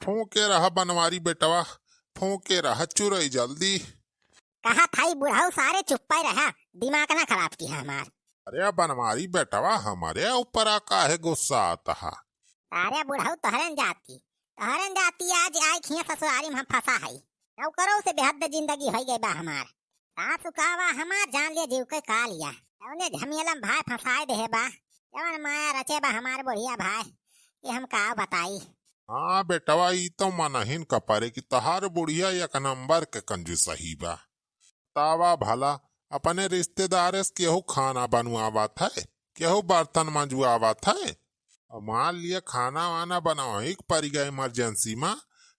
फूके रहा बनवारी बेटवा, फूके रहा चुरई जल्दी। कहा थाई बुढ़ाऊ सारे चुप्पा ही रहा, दिमाग ना खराब किया हमार। अरे बनवारी बेटवा हमारे ऊपर का है गुस्सा आता है। अरे बुढ़ाऊ तोहरन जाती आज आई खिया ससुरारी में हम फंसा है। नौकरों से बेहद जिंदगी हो गई बा हमार। सासु कावा हमार जान लिया जीव के का लिया, उन्हें झमेलम भाई फंसाए दे बा। जवन माया रचे बा हमार बुढ़िया भाई, ये हम का बताई। हाँ बेटवा ई तो मनहीन कपरे की तहार बुढ़िया एक नंबर के कंजूस सही बा। तावा भला अपने रिश्तेदार से केहू खाना बनवावत है, केहू बर्तन मंजवावत है। और मान लिया खाना वाना बनावे पड़ गया इमरजेंसी में,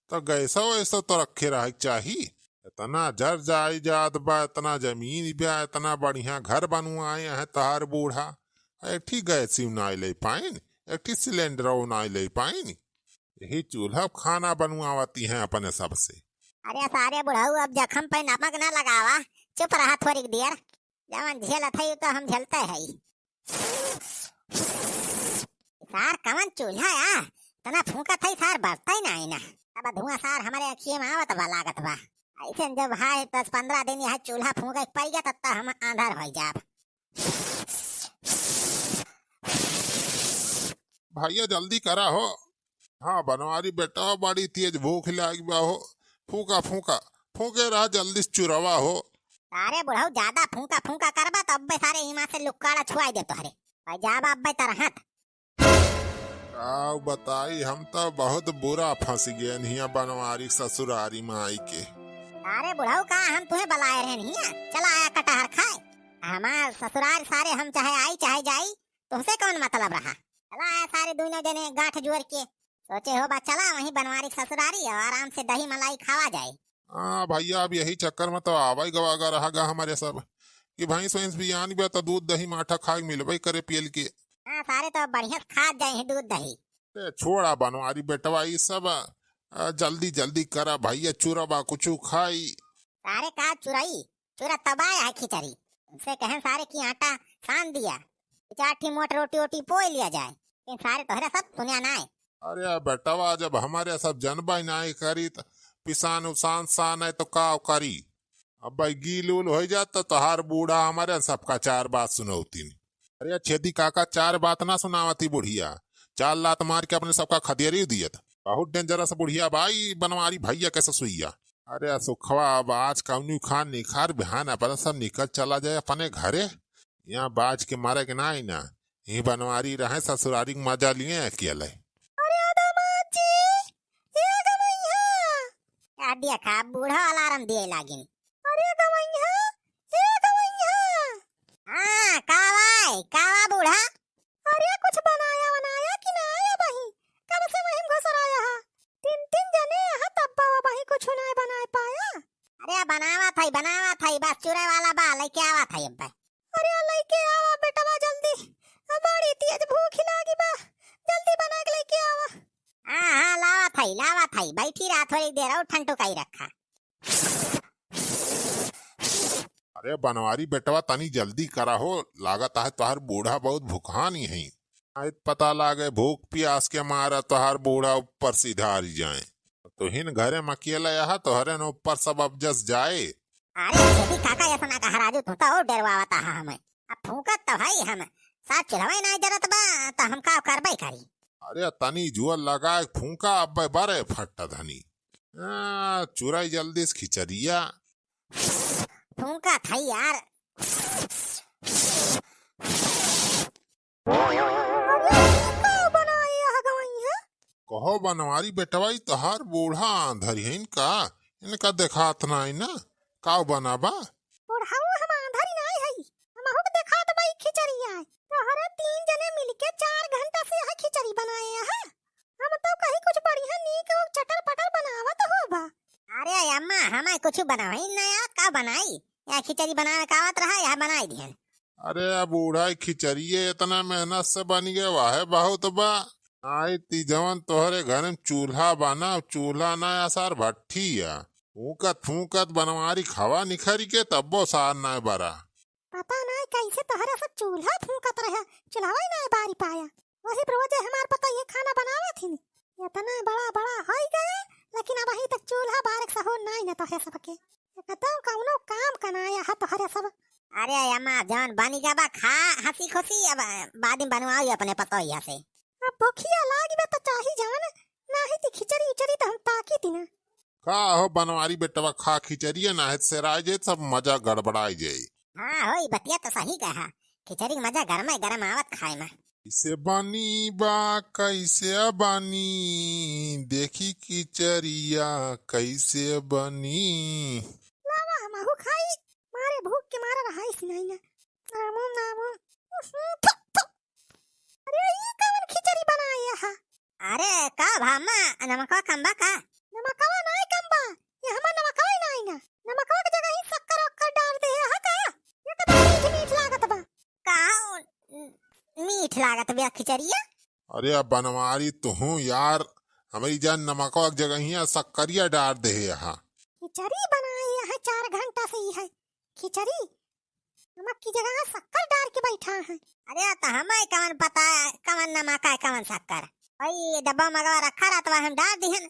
तो गैसा वैसा तो रखे रह चाहिए। इतना जर जायदाद बा, इतना जमीन बा, इतना बढ़िया घर बनवाए है तहार बूढ़ा, एक ठीक गैस नहीं ले पाइन, एक ठीक सिलेंडर नहीं ले पाइन, यही चूल्हा खाना बनवाती हैं अपने सबसे। अरे सारे बुढ़ाऊ अब जख्म पे नमक न लगावा, चुप रहा थोड़ी देर। जवन झेलत है तो हम झेलते है। सार कवन चूल्हा या तना फूका थई सार बरता ही नहीं ना। अब धुआं सार हमारे अखिए में आवत बा लागत बा। ऐसे जब हाय 10-15 दिन यह चूल्हा फूका पाई गया तब हम आंधर हो जाब। भैया जल्दी करा हो। हाँ बनवारी बेटा बड़ी तेज भूख लगी बा हो, फूका फूका फूके रहा जल्दी चुरवा हो। सारे बुढ़ाऊ ज्यादा फूका फूका करबा तो अब्बे सारे हिमा से लुक्काड़ा छुआई दे तोहरे और जाब अब्बे तरहत। आओ बताई हम तो बहुत बुरा फंस गए नहीं बनवारी ससुरारी में आई के। अरे बुढ़ाऊ का हम तुम्हें बुलाए रहे नहीं, चला आया कटहर खाए। हमार ससुराल सारे हम चाहे आई चाहे जाई, तुमसे कौन मतलब रहा। चला आया सारे दोनों जने गांठ जोड़ के, सोचे हो बा चला वहीं बनवारी ससुरारी और आराम से दही मलाई खावा जाए। हाँ भैया अब यही चक्कर में तो आवाई गवागा रहा हमारे सब कि भाई सोइंस भी आन भी तो दूध दही माठा खाए मिलबई करे पियल के। हाँ सारे तो बढ़िया खा जाए दूध दही। छोड़ा बनवारी बेटवा ये सब जल्दी जल्दी करा भैया, चूरबा कुछ खाई। सारे का चुराई चुरा तबाया है खिचड़ी, उनसे कहें सारे की आटा सान दिया, चाठी मोट रोटी वोटी पोई लिया जाए, लेकिन सारे तोहरा सब सुनिया ना है। अरे बेटवा जब हमारे सब जनबा नहीं करी तो पिसान उसान सान है तो का करी। अब भाई गील उल हो जाता तो हर बूढ़ा हमारे सबका चार बात सुनौती। अरे छेदी काका चार बात ना सुनावती बुढ़िया, चार लात मार के अपने सबका खदेरी दियत। बहुत डेंजरस बुढ़िया भाई बनवारी भैया कैसे सुइया। अरे सुखवा अब आज कौनी खान निखार बिहान अपन सब निकल चला जाए अपने घरे, यहाँ बाज के मारे के ना ही बनवारी रहे ससुरारी मजा लिए अकेले। दिया खा बूढ़ा अलार्म दिए लागिन। हाँ कावा बूढ़ा। अरे कुछ बनाया कि ना आया बही, कब से वहीं घुस आया है। 3 जने यहाँ तब बाबा बही कुछ नहीं बना पाया। अरे बनावा था बस चुरे वाला बा लेके आवा था अब। अरे लेके आवा बेटवा जल्दी, बड़ी तेज भूख लागी बा, जल्दी बना के लेके आवा। हाँ लावा था बैठी रहा थोड़ी देर और ठंडो का ही रखा। अरे बनवारी बेटवा तनी जल्दी करा हो, लागत है तुहार बूढ़ा बहुत भूखानी है। पता लागे भूख प्यास के मारा तुहार बूढ़ा ऊपर सीधा आ जाए तो हिन घरे में अकेला यहाँ तोहरे न ऊपर सब अब जस जाए। अरे काका ऐसा ना कहा राजू, तू तो और डरवाता है हमें। अब फूकत तो भाई हम साथ चढ़ावे ना जरूरत बा तो हम का करबई करी। अरे तनी जुआ लगा फूका अब बारे फट धनी चुराई जल्दी से खिचड़िया फूका था यार। कहो बनवारी बेटवाई तहार बूढ़ा आंधर है इनका देखात ना ना का बनाबा। बुढ़ाऊ हम आंधर नहीं है, हम हुक देखात बाई खिचड़िया तो हरे 3 जने मिलके 4 घंटा से यह खिचड़ी बनाए हैं। हम तो कहीं कुछ बढ़िया नीक और चटर पटर बनावत होबा। अरे अम्मा हमें कुछ बनाई नया का बनाई, या खिचड़ी बनाने का आवत रहा या बनाई दिहन। अरे बूढ़ा खिचड़िए इतना मेहनत से बन गया वाह बहुत बा। आई ती जवन तोहरे घर में चूल्हा बना, चूल्हा ना आसार भट्ठी या फूकत बनवारी खवा निखरी के तब्बो सार ना बरा। पता नहीं कैसे तोहरा सब चूल्हा फूकत रहा, चुलावा ना बारी पाया। वही रोजे हमार पता ये खाना बनावा थी, इतना बड़ा बड़ा हो गया लेकिन अब अही तक चूल्हा बारक सहो नहीं न तोहरे सबके कहता कौनो काम कनाया है तोहरे सब। अरे अम्मा जान बनी जाबा खा हंसी खुशी अब बाद में बनवाओ अपने पतोहिया से। अब भूखिया लागी बे तो चाही जान नाही ती खिचड़ी उचड़ी तो हम ताकी ती ना। का हो बनवारी बेटवा खा खिचड़िया ना है सेराय जे सब मजा गड़बड़ाई जाई। हाँ होई बतिया तो सही कहा, खिचड़ी के मजा गरम गरम आवत खाए में। कैसे बनी बा कैसे बनी देखी खिचड़िया कैसे बनी। लावा हमहु खाई मारे भूख के मारा रहाई सिनाई ना नामो नामो। अरे ये कौन खिचड़ी बनाया है? अरे का भामा नमक कम्बा का? नमकवा नहीं कम्बा ये हमर नमकवा नहीं ना नमकवा के जगह ही शक्कर ओक्कर डाल दे है का ये तो मीठ मीठ लागत बा। का मीठ लागत बे खिचड़िया? अरे अब बनवारी तू यार हमारी जान नमकवा की जगह ही शक्करिया डाल दे यहाँ। खिचड़ी बनाई है 4 घंटा से ही है खिचड़ी नमक की जगह शक्कर डाल के बैठा है। अरे तो हमें कवन पता कवन नमक है कवन शक्कर, भाई डब्बा मंगवा रखा रहता हम डाल दिहन।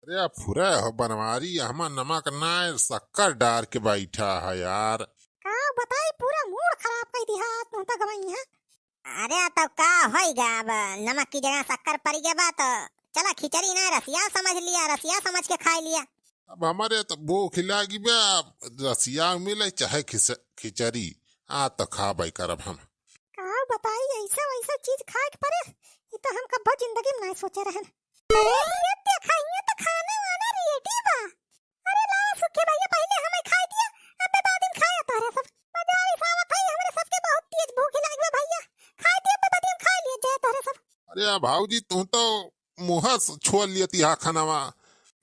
अरे फुरे हो बनवारी हम नमक ना शक्कर डाल के बैठा है यार। का बताई पूरा मूड खराब कर दिया तू तो गवाई है। अरे तो का होएगा अब नमक की जगह शक्कर पड़ गया बा तो चला खिचड़ी ना रसिया समझ लिया, रसिया समझ के खा लिया। अब हमारे तो भूख लागी बे रसिया मिले चाहे खिचड़ी आ तो खा भाई करब हम। का बताई ऐसा वैसा चीज खाए के पड़े ये तो हम कब जिंदगी में नहीं सोचे रहन। ये देखा ये तो खाने वाला रेडी बा। अरे लाओ सुखे भैया पहले हमें खाई दिया अबे बाद में खाया तोरे सब मजा आई सावत है हमरे सबके बहुत तेज भूख लगी बा भैया खाई दिया अबे बाद में खा लिए जाए तोरे सब। अरे भाऊजी तू तो मुँह छोड़ लियती हा खानावा।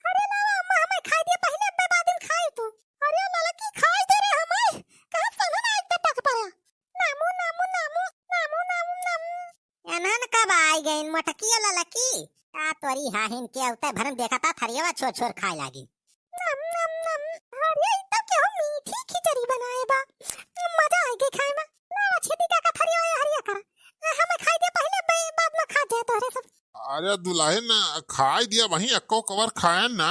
अरे लावा अम्मा हमें खाई दिया पहले अबे बाद में खाए तू। अरे लाला की खाई दे रे हमें कहां से ना एक टक पड़ा नामू नामू नामू नामू नामू नामू। एनहन कब आई गई मटकिया ललकी का तोरी हाहिन के उते भरम देखा था थरियावा छोड़ छोड़ खाए लागी। नम नम नम। अरे तो क्या मीठी खिचड़ी बनाए बा मजा आ गई खाए में। लावा छेदी का थरिया हरिया कर हमें खाई दे पहले बाद में खा जाए तोरे सब। अरे दुल्हन खाई दिया वही अक्को कवर खाया ना।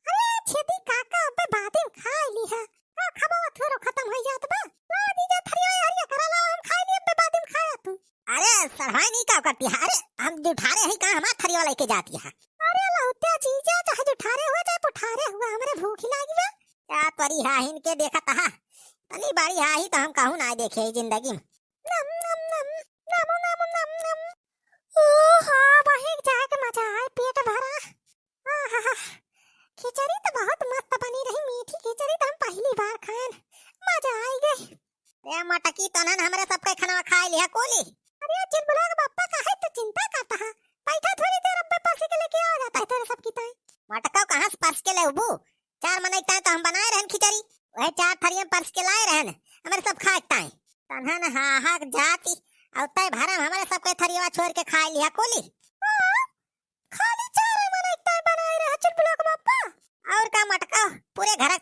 अरे छेदी काका अबे बाद में खा ली है का खबा थोरो खत्म हो जात बा। ला दीजा थरिया हरिया कर ला हम खाई लिए अबे बाद में खाया तू। अरे सरहाई नहीं का करती है, अरे हम जुठारे ही कहां हमार थरिया लेके जाती है। अरे लौटिया जीजा चाहे जुठारे हुए चाहे पुठारे हुए हमरे भूख लागी बा। क्या तोरी हाहिन के देखा था तनी बाड़ी हाही तो हम कहूं ना देखे जिंदगी में। नम नम नम नमो नमो नम नम। ओह वही जाए के मजा आए पेट भरा। आहा खिचड़ी तो बहुत मस्त बनी रही मीठी खिचड़ी तो हम पहली बार खाएं मजा आई गई। रे मटकी तो नन हमरे सबके खाना खा लिया कोली। अरे चिलबुला का पापा का है तो चिंता करता है बैठा थोड़ी देर अब्बे पास के लेके आ जाता है तेरे सब की ताई। मटका कहां से परस के ले उबू 4 मनैता तो हम बनाए रहन खिचड़ी वही 4 थरिया परस के लाए रहन हमरे सब खाए तनहन हा हा जाती और तय भरम हमारे सबके थरिया छोड़ के खा लिया कोली। खाली 4 मनैता बनाए रहे चिलबुला का पापा। और का मटका पूरे घर